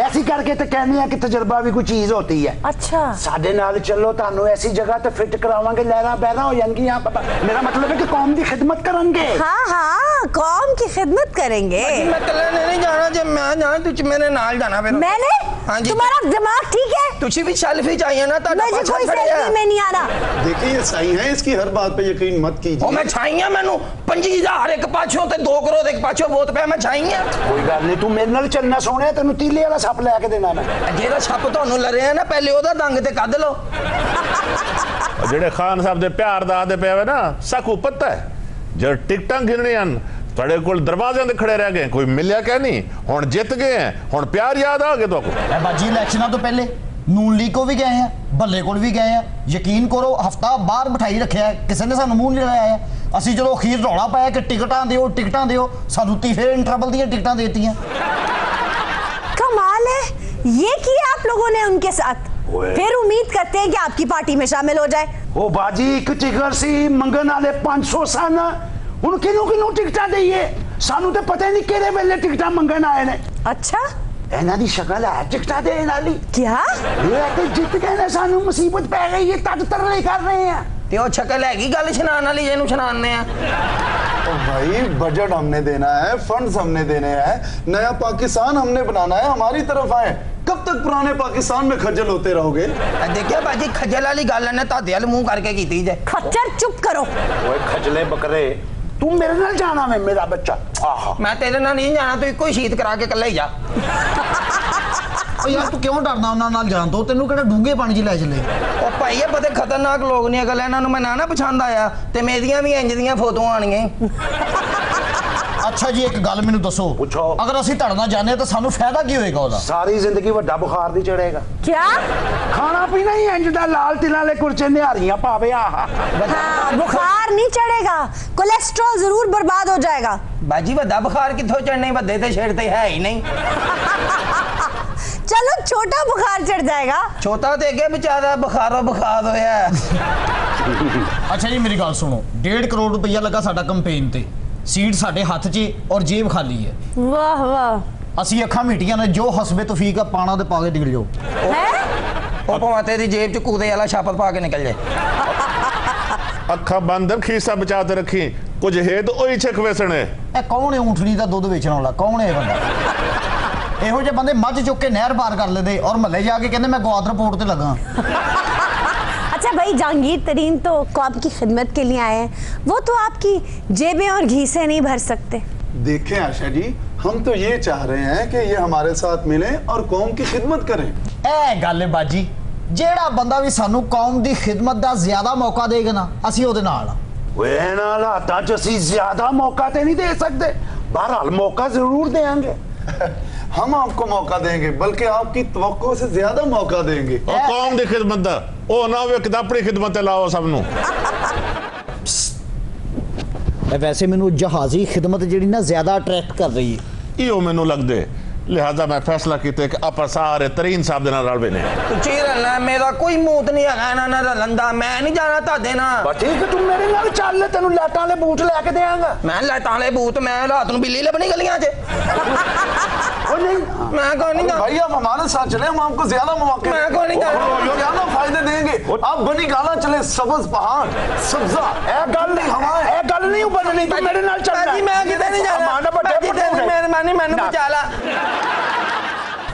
ऐसी करके तो कहने हैं कि तजर्बा भी कोई चीज होती है। अच्छा साडे नाल चलो तानू ऐसी जगह ते फिट करावांगे, लहरा बहरा हो जाएंगी यहाँ पर। मेरा मतलब है कि कौम की खिदमत करेंगे। हाँ हाँ कौम की खिदमत करेंगे। मैं कल्ला नहीं जाना, जब मैं जाना तुझ मेरे नाल जाना। फिर मैंने हाँ जी। तुम्हारा दिमाग ठीक है? तुझी भी सेल्फी चाहिए ना? मुझे कोई सेल्फी में नहीं आना। देखिए ये सही है, इसकी हर बात पे यकीन मत कीजिए। मैं छाइया मैनू 25,000 एक पाछों ते 2 करोड़ एक पाछों वोट पे मैं छाइया। कोई गल नहीं, तू मेरे नाल चलना सोने, तेनू तीले वाला सप लेके देना मैं। ਜਿਹੜਾ ਛੱਪ ਤੁਹਾਨੂੰ ਲੜਿਆ ਨਾ ਪਹਿਲੇ ਉਹਦਾ ਦੰਗ ਤੇ ਕੱਢ ਲਓ। ਜਿਹੜੇ ਖਾਨ ਸਾਹਿਬ ਦੇ ਪਿਆਰ ਦਾ ਆਦੇ ਪਿਆ ਵੇ ਨਾ ਸਾਕੂ ਪਤਾ ਹੈ ਜਦ ਟਿਕਟਾਂ ਗਿਣਨੀਆਂ ਹਨ ਤੁਹਾਡੇ ਕੋਲ ਦਰਵਾਜ਼ਿਆਂ ਤੇ ਖੜੇ ਰਹਿ ਗਏ, ਕੋਈ ਮਿਲਿਆ ਕਿ ਨਹੀਂ? ਹੁਣ ਜਿੱਤ ਗਏ ਹੈ, ਹੁਣ ਪਿਆਰ ਯਾਦ ਆ ਗਿਆ ਤੁਹਾਨੂੰ? ਇਹ ਬਾਜੀ ਇਲੈਕਸ਼ਨਾਂ ਤੋਂ ਪਹਿਲੇ ਨੂਨ ਲੀਗ ਕੋ ਵੀ ਗਏ ਆ, ਭੱਲੇ ਕੋਲ ਵੀ ਗਏ ਆ। ਯਕੀਨ ਕਰੋ ਹਫਤਾ ਬਾਹਰ ਬਿਠਾਈ ਰੱਖਿਆ, ਕਿਸੇ ਨੇ ਸਾਨੂੰ ਮੂੰਹ ਨਹੀਂ ਲਗਾਇਆ। ਅਸੀਂ ਜਦੋਂ ਅਖੀਰ ਰੌਲਾ ਪਾਇਆ ਕਿ ਟਿਕਟਾਂ ਦਿਓ, ਸਾਨੂੰ ਫੇਰ ਇੰਟਰਵਲ ਦੀਆਂ ਟਿਕਟਾਂ ਦੇਤੀਆਂ। कमाल है, ये किया आप लोगों ने उनके साथ। फिर उम्मीद करते हैं कि आपकी पार्टी में शामिल हो जाए। ओ बाजी एक टिकट सी मंगन वाले 500 सन, हुण किनू टिकटां दईए? सानू ते पता नहीं किहड़े वेले टिकटां मंगन आए ने। अच्छा ਇਹਨਾਂ ਦੀ ਸ਼ਕਲ ਹੈ ਟਿਕਟਾਂ ਦੇਣ ਵਾਲੀ। क्या? ਇਹ ਤੇ ਜਿੱਤ ਗਏ ਨੇ, ਸਾਨੂੰ ਮੁਸੀਬਤ ਪੈ ਗਈ ਹੈ, ਤਦ ਤਰਲੇ ਕਰ ਰਹੇ ਆ। ਤੇ ਉਹ ਸ਼ਕਲ ਹੈਗੀ ਗੱਲ ਛਨਾਣ ਵਾਲੀ ਜਿਹਨੂੰ ਛਨਾਣਨੇ ਆ। तो भाई बजट हमने देना है, फंड्स हमने देने हैं, नया पाकिस्तान हमने बनाना है, हमारी तरफ आए। कब तक पुराने पाकिस्तान में खज्जल होते रहोगे? देखिए बाजी खज्जल वाली गल ने ਤੁਹਾਡੇ ਵੱਲ ਮੂੰਹ ਕਰਕੇ ਕੀਤੀ ਜੇ। खच्चर चुप करो। ओए खजले बकरे, तू मेरे नाल जाना है मेरा बच्चा? आहा ਮੈਂ ਤੇਰੇ ਨਾਲ ਨਹੀਂ ਜਾਣਾ, ਤੂੰ ਇੱਕੋ ਹੀ ਸ਼ਹੀਦ ਕਰਾ ਕੇ ਇਕੱਲੇ ਹੀ ਜਾ। ਓ ਯਾਰ ਤੂੰ ਕਿਉਂ ਡਰਦਾ ਉਹਨਾਂ ਨਾਲ ਜਾਣ ਤੋਂ? ਤੈਨੂੰ ਕਿਹੜਾ ਡੂੰਘੇ ਪਾਣੀ 'ਚ ਲੈ ਚਲੇ? ਉਹ ਭਾਈ ਇਹ ਬੜੇ ਖਤਰਨਾਕ ਲੋਕ ਨੇ, ਅਗਲ ਇਹਨਾਂ ਨੂੰ ਮੈਂ ਨਾ ਪਛਾਣ ਆਇਆ ਤੇ ਮੇਰੀਆਂ ਵੀ ਇੰਜ ਦੀਆਂ ਫੋਟੋਆਂ ਆਣੀਆਂ। ਅੱਛਾ ਜੀ ਇੱਕ ਗੱਲ ਮੈਨੂੰ ਦੱਸੋ, ਪੁੱਛੋ। ਅਗਰ ਅਸੀਂ ਧੜਨਾ ਜਾਣੇ ਤਾਂ ਸਾਨੂੰ ਫਾਇਦਾ ਕੀ ਹੋਏਗਾ ਉਹਦਾ? ਸਾਰੀ ਜ਼ਿੰਦਗੀ ਵੱਡਾ ਬੁਖਾਰ ਦੀ ਚੜੇਗਾ। क्या? ਖਾਣਾ ਪੀਣਾ ਹੀ ਇੰਜ ਦਾ, ਲਾਲ ਤਿਲਾਂ ਵਾਲੇ ਕੁਲਚੇ ਨਿਹਾਰੀਆਂ ਪਾਵੇ। ਆਹਾ हाँ बुखार नहीं चढ़ेगा, कोलेस्ट्रॉल जरूर बर्बाद हो जाएगा। ਬਾਜੀ ਵੱਡਾ ਬੁਖਾਰ ਕਿੱਥੋਂ ਚੜਨੇ, ਵੱਡੇ ਤੇ ਛੇੜ ਤੇ ਹੈ ਹੀ ਨਹੀਂ। चलो छोटा बुखार चढ़ जाएगा। ਛੋਟਾ ਤੇ ਅੱਗੇ ਵਿਚਾਰਾ ਬੁਖਾਰੋਂ ਬੁਖਾਰ ਹੋਇਆ। ਅੱਛਾ ਜੀ ਮੇਰੀ ਗੱਲ ਸੁਣੋ, 1.5 ਕਰੋੜ ਰੁਪਈਆ ਲੱਗਾ ਸਾਡਾ ਕੰਪੇਨ ਤੇ, ਸੀਟ ਸਾਡੇ ਹੱਥ 'ਚ ਔਰ ਜੇਬ ਖਾਲੀ ਹੈ। वाह वाह ਅਸੀਂ ਅੱਖਾਂ ਮੀਟੀਆਂ ਨੇ, ਜੋ ਹਸਬੇ ਤੌਫੀਕ ਆ ਪਾਣਾ ਤੇ ਪਾ ਕੇ ਨਿਕਲ ਜਾਓ। है? ਉਹ ਭਾਵੇਂ ਤੇਰੀ ਜੇਬ 'ਚ ਕੂਦੇ ਵਾਲਾ ਛਾਪਤ ਪਾ ਕੇ ਨਿਕਲ ਜਾਏ। ਅੱਖਾਂ ਬੰਦ ਖੀਸਾ ਬਚਾ ਕੇ ਰੱਖੀ, ਕੁਝ ਹੇਦ ਉਹੀ ਛਕ ਵੇਸਣੇ। ਇਹ ਕੌਣ ਹੈ ਊਂਠਣੀ ਦਾ ਦੁੱਧ ਵੇਚਣ ਵਾਲਾ? ਕੌਣ ਹੈ ਇਹ ਬੰਦਾ? ਇਹੋ ਜਿਹੇ ਬੰਦੇ ਮੱਝ ਚੁੱਕ ਕੇ ਨਹਿਰ ਪਾਰ ਕਰ ਲੈਂਦੇ ਔਰ ਮਹੱਲੇ ਜਾ ਕੇ ਕਹਿੰਦੇ ਮੈਂ ਗਵਾਦਰ ਪੋਰਟ ਤੇ ਲੱਗਾ। अच्छा भाई जहांगीर तरीन तो कौम की खिदमत के लिए आए हैं, वो तो आपकी जेबें और घी से नहीं भर सकते। देखें आशा जी, हम तो ये चाह रहे हैं कि ये हमारे साथ मिलें और कौम की खिदमत करें। ए गल है बाजी, जेड़ा बंदा भी सानू कौम दी खिदमत दा ज्यादा मौका देगा ना, असी ओदे नाल आ। वे हालात च असी ज्यादा मौका तो नहीं दे सकते, बहरहाल मौका जरूर देंगे। हम आपको मौका देंगे, बल्कि आपकी तवक्को से ज्यादा मौका देंगे। और कौम दी खिदमत दा ओ ना वे अपनी खिदमत लाओ सबनू। वैसे मैनू जहाजी खिदमत जी ना ज्यादा अट्रैक्ट कर रही है। इहो मैनू लगदे, लिहाजा मैं फैसला किया कि आप सारे तरीन साहब दे नाल रल बैठे। चीरन मेरा कोई मूत नहीं है ना ना रलंदा, मैं नहीं जाना तादे ना। बस ठीक है, तुम मेरे नाल चल ले, तेनू लाइटां वाले बूट लेके देंगा। मैं लाइटां वाले बूट, मैं रात नूं बिल्ली लबनी गलियां च। ओ नहीं, मैं कौन नहीं भाई आप हमारे साथ चले, हम आपको ज्यादा मौके, मैं कौन नहीं जाना, ज्यादा फायदे देंगे। आप बनी गाला चले, सब्ज पहाड़, सब्जा, ए गल नहीं बननी, तू मेरे नाल चल। बाजी मैं किते नहीं जाना, बाजी तेरी मेहरबानी मैनू बचा ला।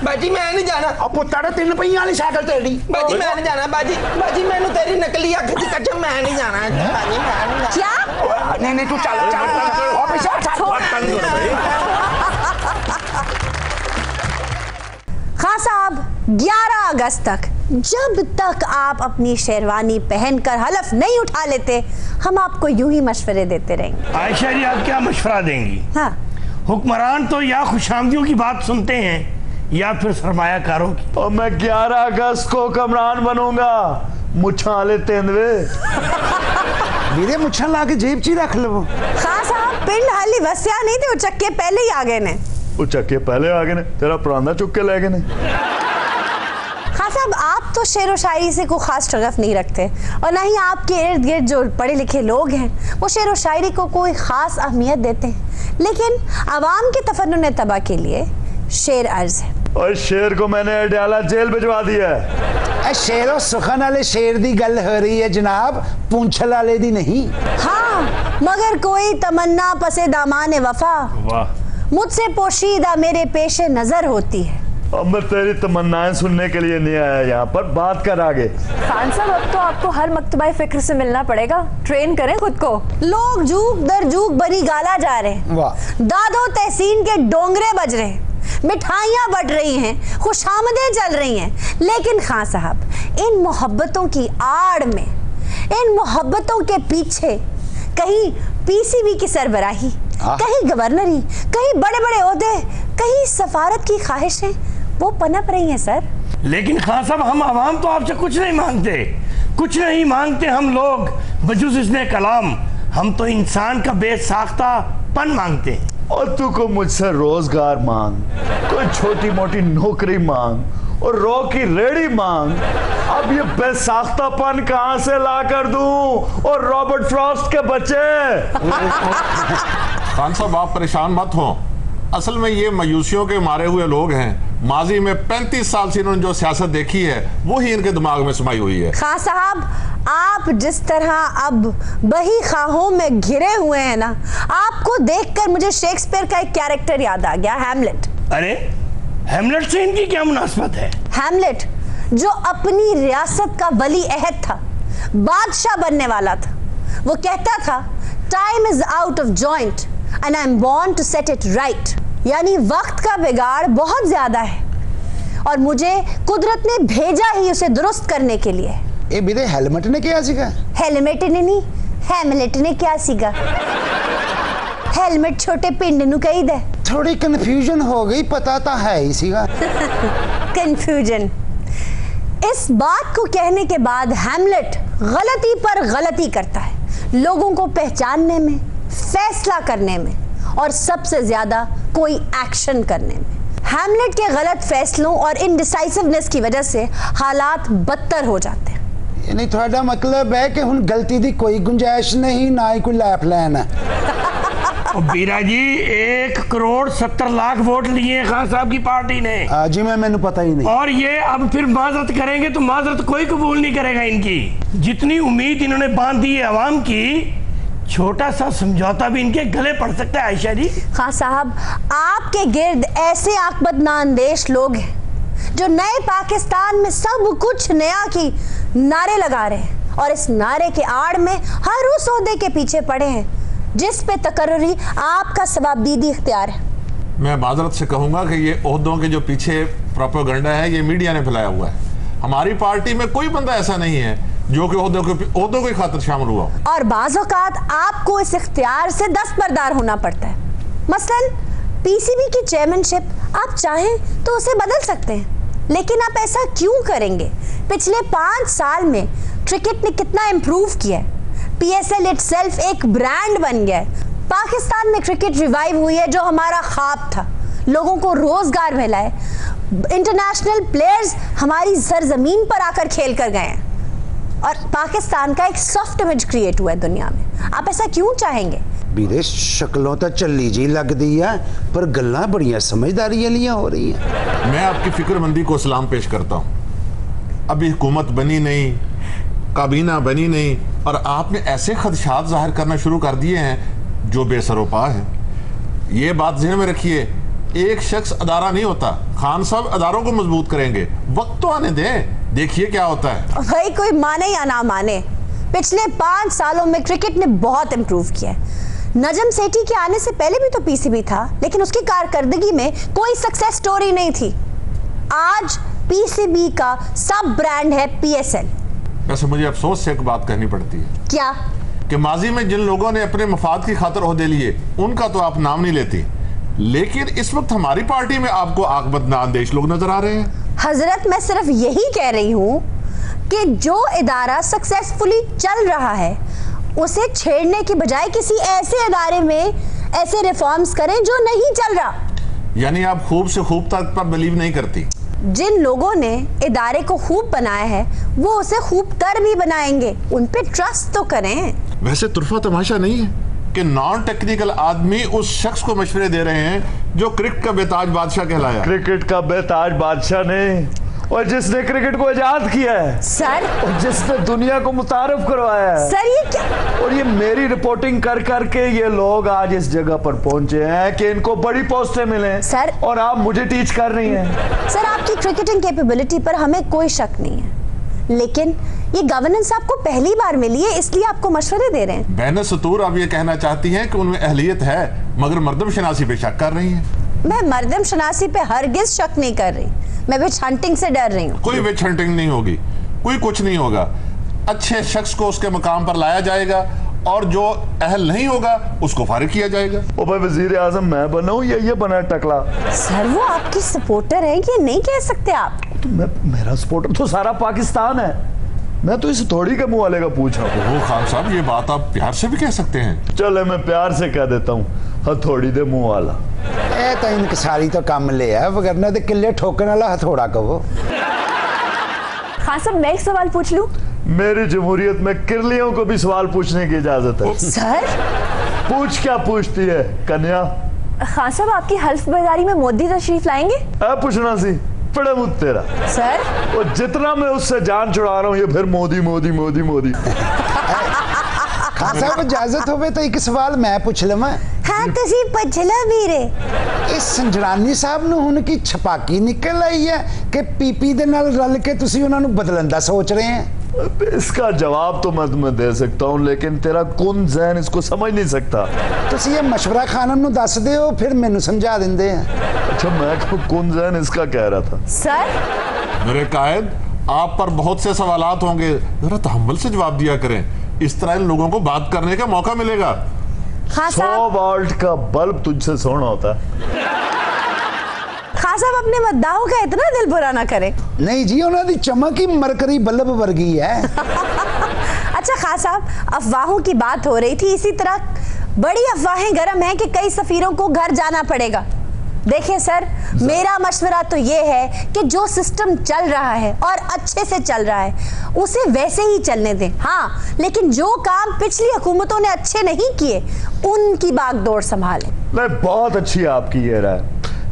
बाजी मैं नहीं जाना। अब पुत्तर 3 पहियां वाली साइकिल तेरी। बाजी मैं नहीं जाना, बाजी मैनू तेरी नकली अख दी कसम मैं नहीं जाना। बाजी मैं नहीं जाना। क्या? नहीं तू चल ऑफिस खां साहब, 11 अगस्त तक जब तक आप अपनी शेरवानी पहनकर हलफ नहीं उठा लेते, हम आपको यूं ही मशवरे देते रहेंगे। आयशा जी, आप क्या मशवरा देंगी? हाँ, हुक्मरान तो या खुशामदियों की बात सुनते हैं या फिर सरमायाकारों की। और मैं 11 अगस्त को कमरान बनूंगा, मुच्छा ले तेंदवे। मेरे मुच्छा ला के जेब ची रख लो। खां साहब, पिंड हाली वस्या नहीं थे, उचक्के पहले ही आ गए ने। उचक्के पहले आ गए ने, तेरा पुराना चुक के ले गए ने। खां साहब, आप तो शेर व शायरी से कोई खास शगफ नहीं रखते, और ना ही आपके इर्द गिर्द जो पढ़े लिखे लोग हैं वो शेर व शायरी को कोई खास अहमियत देते हैं। लेकिन आवाम के तफन्नुन तबा के लिए शेर अर्ज है, और शेर को मैंने अडयाला जेल भिजवा दिया है। शेरो सुखन वाले शेर दी गल हो रही है जनाब, पूंछल वाले दी नहीं। हाँ, मगर कोई तमन्ना पसे दामाने वफा मुझसे पोशीदा मेरे पेशे नजर होती है। अब मैं तेरी तमन्नाएं सुनने के लिए नहीं आया यहाँ पर, बात कर आगे। खान साहब, अब तो आपको हर मकतबा फिक्र से मिलना पड़ेगा, ट्रेन करें खुद को। लोग जूक दर जूक बरी गाला जा रहे हैं, दादो तहसीन के डोंगरे बज रहे हैं, मिठाइयाँ बट रही हैं, खुशामदें चल रही हैं, लेकिन खां साहब, इन मोहब्बतों की आड़ में, इन मोहब्बतों के पीछे कहीं पीसीबी की सरबराही, कहीं गवर्नरी, कहीं बड़े बड़े ओहदे, कहीं सफारत की ख्वाहिशें वो पनप रही हैं सर। लेकिन खान साहब, हम आवाम तो आपसे कुछ नहीं मांगते, कुछ नहीं मांगते हम लोग बजुज़ इस्ने कलाम। हम तो इंसान का बेसाख्तापन मांगते हैं। और तू को मुझसे रोजगार मांग, कोई छोटी मोटी नौकरी मांग और रो की रेडी मांग, अब ये बेसाख्तापन कहां से ला कर दूं? और रॉबर्ट फ्रॉस्ट के बच्चे। खान साहब, आप परेशान मत हो, असल में ये मायूसियों के मारे हुए लोग हैं। माजी में 35 साल से इन्होंने जो सियासत देखी है वही इनके दिमाग में समाई हुई है। खां साहब, आप जिस तरह अब बही खाहों में घिरे हुए हैं ना, आपको देखकर मुझे शेक्सपियर का एक कैरेक्टर याद आ गया, हैमलेट। अरे, हैमलेट से इनकी क्या मुनासबत है? हैमलेट जो अपनी रियासत का वली अहद था, बादशाह बनने वाला था, वो कहता था time is out of joint and I am born to set it right, यानी वक्त का बिगाड़ बहुत ज्यादा है और मुझे कुदरत ने भेजा ही उसे दुरुस्त करने के लिए। ए बिरे हेलमेट ने क्या सीखा? हेलमेट ने नहीं, हैमलेट ने क्या सीखा? हेलमेट छोटे पिंड नु कही दे। थोड़ी कंफ्यूजन हो गई, पता तो है ही सीखा। कंफ्यूजन। इस बात को कहने के बाद हैमलेट गलती पर गलती करता है, लोगों को पहचानने में, फैसला करने में और सबसे ज्यादा कोई एक्शन करने में। हैमलेट के गलत फैसलों और इनडिसाइसिवनेस की वजह से हालात बदतर हो जाते हैं। यानी थोड़ा मतलब है कि हुन गलती दी कोई गुंजाइश नहीं, ना ही कोई लाइफ लाइन है। बीरा जी, 1,70,00,000 वोट लिए खान साहब की पार्टी ने। जी मैंने पता ही नहीं। और ये अब फिर माजरत करेंगे तो माजरत कोई कबूल नहीं करेगा इनकी। जितनी उम्मीद इन्होंने बांध दी है आवाम की, छोटा सा समझौता भी इनके गले पड़ सकता है। आयशा जी, खान साहब, आपके गिर्द ऐसे आकबत नाअंदेश लोग हैं जो नए पाकिस्तान में सब कुछ नया की नारे लगा रहे हैं और इस नारे के आड़ में हर उस ओहदे के पीछे पड़े हैं जिस पे तकर्री आपका सवाबदीदी इख्तियार है। मैं माजरत से कहूंगा कि ये ओहदों के जो पीछे प्रोपेगेंडा है ये मीडिया ने फैलाया हुआ है। हमारी पार्टी में कोई बंदा ऐसा नहीं है जो कि ओहदों की खातिर शामिल हुआ। और बाज़ औक़ात आपको इस इख्तियार से दस्तबरदार होना पड़ता है। मसलन पीसीबी की चेयरमैनशिप आप चाहें तो उसे बदल सकते हैं, लेकिन आप ऐसा क्यों करेंगे? पिछले 5 साल में क्रिकेट ने कितना इंप्रूव किया है। पीएसएल इटसेल्फ एक ब्रांड बन गया है। पाकिस्तान में क्रिकेट रिवाइव हुई है जो हमारा ख्वाब था, लोगों को रोजगार मिला है। इंटरनेशनल प्लेयर्स हमारी सरजमीन पर आकर खेल कर गए हैं और पाकिस्तान का एक सॉफ्ट इमेज क्रिएट हुआ है दुनिया में। आप ऐसा क्यों चाहेंगे? ਵੀਰੇ शक्लों तो चली जी लगती है पर गल्लां बड़ियां समझदारी वालियां हो रही हैं। मैं आपकी फिक्रमंदी को सलाम पेश करता हूँ। अभी हुकूमत बनी नहीं, काबीना बनी नहीं और आपने ऐसे खदशात जाहिर करना शुरू कर दिए हैं जो बेसरोपा है। ये बात ज़हन में रखिए, एक शख्स अदारा नहीं होता। खान साहब अदारों को मजबूत करेंगे, वक्त तो आने दें, देखिए क्या होता है। भाई कोई माने या ना माने, पिछले 5 सालों में क्रिकेट ने बहुत इंप्रूव किया है। नजम सेठी के आने से पहले भी तो पीसीबी था, लेकिन उसकी कारकर्दगी में कोई सक्सेस स्टोरी नहीं थी। आज पीसीबी का सब ब्रांड है पीएसएल। वैसे मुझे अफसोस से एक बात कहनी पड़ती है। क्या? कि माजी में जिन लोगों ने अपने मफाद की खातिर ओहदे लिए उनका तो आप नाम नहीं लेती, लेकिन इस वक्त हमारी पार्टी में आपको आकबत नाअंदेश लोग नजर आ रहे हैं। हजरत मैं सिर्फ यही कह रही हूँ कि जो इदारा सक्सेसफुली चल रहा है उसे छेड़ने की बजाय किसी ऐसे इदारे में ऐसे रिफॉर्म्स करें जो नहीं चल रहा। यानी आप खूब से खूब तक पर बिलीव नहीं करती? जिन लोगों ने इदारे को खूब बनाया है वो उसे खूब तर भी बनाएंगे, उन पे ट्रस्ट तो करें। वैसे तुरफा तमाशा नहीं है कि नॉन टेक्निकल आदमी उस शख्स को मशवरे दे रहे हैं जो क्रिकेट का बेताज बादशाह कहलाया। क्रिकेट का बेताज बादशाह नहीं, और जिसने क्रिकेट को आजाद किया है सर, और जिसने दुनिया को मुतारफ करवाया है सर। ये क्या? और ये मेरी रिपोर्टिंग कर करके ये लोग आज इस जगह पर पहुंचे हैं कि इनको बड़ी पोस्टें मिले सर, और आप मुझे टीच कर रही हैं। सर आपकी क्रिकेटिंग कैपेबिलिटी पर हमें कोई शक नहीं है, लेकिन ये गवर्नेंस आपको पहली बार मिली है इसलिए आपको मशवरे दे रहे हैं। बहन सतूर आप ये कहना चाहती हैं कि उनमें अहलियत है मगर मर्दम शनासी पे शक कर रही हैं। मैं मर्दम शनासी पे हरगिज शक नहीं कर रही, मैं विच हंटिंग से डर रही हूँ। कोई विच हंटिंग नहीं होगी, कोई कुछ नहीं होगा। अच्छे शख्स को उसके मकाम पर लाया जाएगा और जो अहल नहीं होगा उसको फारिग किया जाएगा। ओ भाई वजीर आजम मैं बनाऊं या ये बना टकला? सर वो आपकी सपोर्टर है, ये नहीं कह सकते आप। तो मेरा सपोर्टर तो सारा पाकिस्तान है, मैं तो इस थोड़ी के मुंह वाले का पूछा। वो खान साहब ये बात आप प्यार से भी कह सकते हैं। चले मैं प्यार से कह देता हूँ, हथौड़ी दे मुंह वाला। ए तो इनकसारी तो काम ले है, वगरना तो किले ठोकने वाला हथौड़ा कहो। खान साहब मैं एक सवाल पूछ लूं? मेरी जमहूरियत में किरलियों को भी सवाल पूछने की इजाजत है। सर पूछ क्या पूछती है कन्या? खान साहब आपकी हल्फ बाजारी में मोदी तशरीफ लाएंगे? पूछना सी पड़े मुझ तेरा। सर और जितना मैं उससे जान छुड़ा रहा हूँ ये फिर मोदी मोदी मोदी मोदी। खान साहब इजाजत होवे तो एक सवाल मैं पूछ लवां। हाँ तुसी पूछ लो वीरे। इस संजरानी साहब ਨੂੰ ਹੁਣ ਕੀ छपाकी निकल आई है कि पीपी ਦੇ ਨਾਲ रल के तुसी ਉਹਨਾਂ ਨੂੰ बदलन दा सोच रहे हैं? इसका जवाब तो मैं तुम्हें दे सकता हूँ, लेकिन तेरा कुन ज़हन इसको समझ नहीं सकता। तुसी ये मशवरा खानम ਨੂੰ दस दिओ फिर मैनू समझा देंदे हैं। अच्छा मैं कुन ज़हन इसका कह रहा था। सर मेरे कायद आप पर बहुत से सवालात होंगे, जरा तहम्मुल से जवाब दिया करें, इस तरह इन लोगों को बात करने का मौका मिलेगा। 100 वोल्ट का बल्ब तुझसे सोना होता है। खान साहब अपने मद्दाहों का इतना दिल बुरा ना करें। नहीं जी उन्हों दी चमक ही मरकरी बल्ब वर्गी है। अच्छा खान साहब अफवाहों की बात हो रही थी, इसी तरह बड़ी अफवाहें गर्म हैं कि कई सफीरों को घर जाना पड़ेगा। देखिए सर मेरा मशवरा तो ये है कि जो सिस्टम चल रहा है और अच्छे से चल रहा है उसे वैसे ही चलने दें। हाँ लेकिन जो काम पिछली हुकूमतों ने अच्छे नहीं किए उनकी बागडोर संभालें। नहीं बहुत अच्छी आपकी ये राय,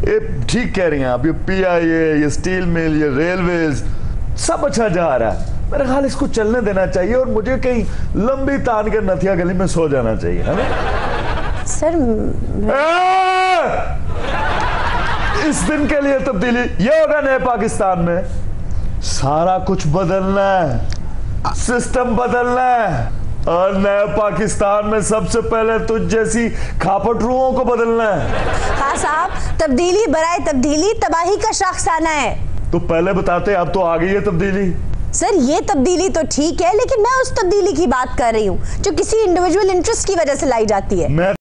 ये ठीक कह रही हैं आप। ये पीआईए, ये स्टील मिल, ये रेलवेज सब अच्छा जा रहा है। मेरे ख्याल इसको चलने देना चाहिए और मुझे कहीं लंबी तान के नथिया गली में सो जाना चाहिए है ना? सर इस दिन के लिए तब्दीली ये होगा नए पाकिस्तान में। सारा कुछ बदलना है, सिस्टम बदलना है और नए पाकिस्तान में सबसे पहले तुझ जैसी खापटरुओं को बदलना है। हाँ साहब, तब्दीली बराए तब्दीली तबाही का शख्साना है। तो पहले बताते, अब तो आ गई है तब्दीली। सर ये तब्दीली तो ठीक है, लेकिन मैं उस तब्दीली की बात कर रही हूँ जो किसी इंडिविजुअल इंटरेस्ट की वजह से लाई जाती है। मैं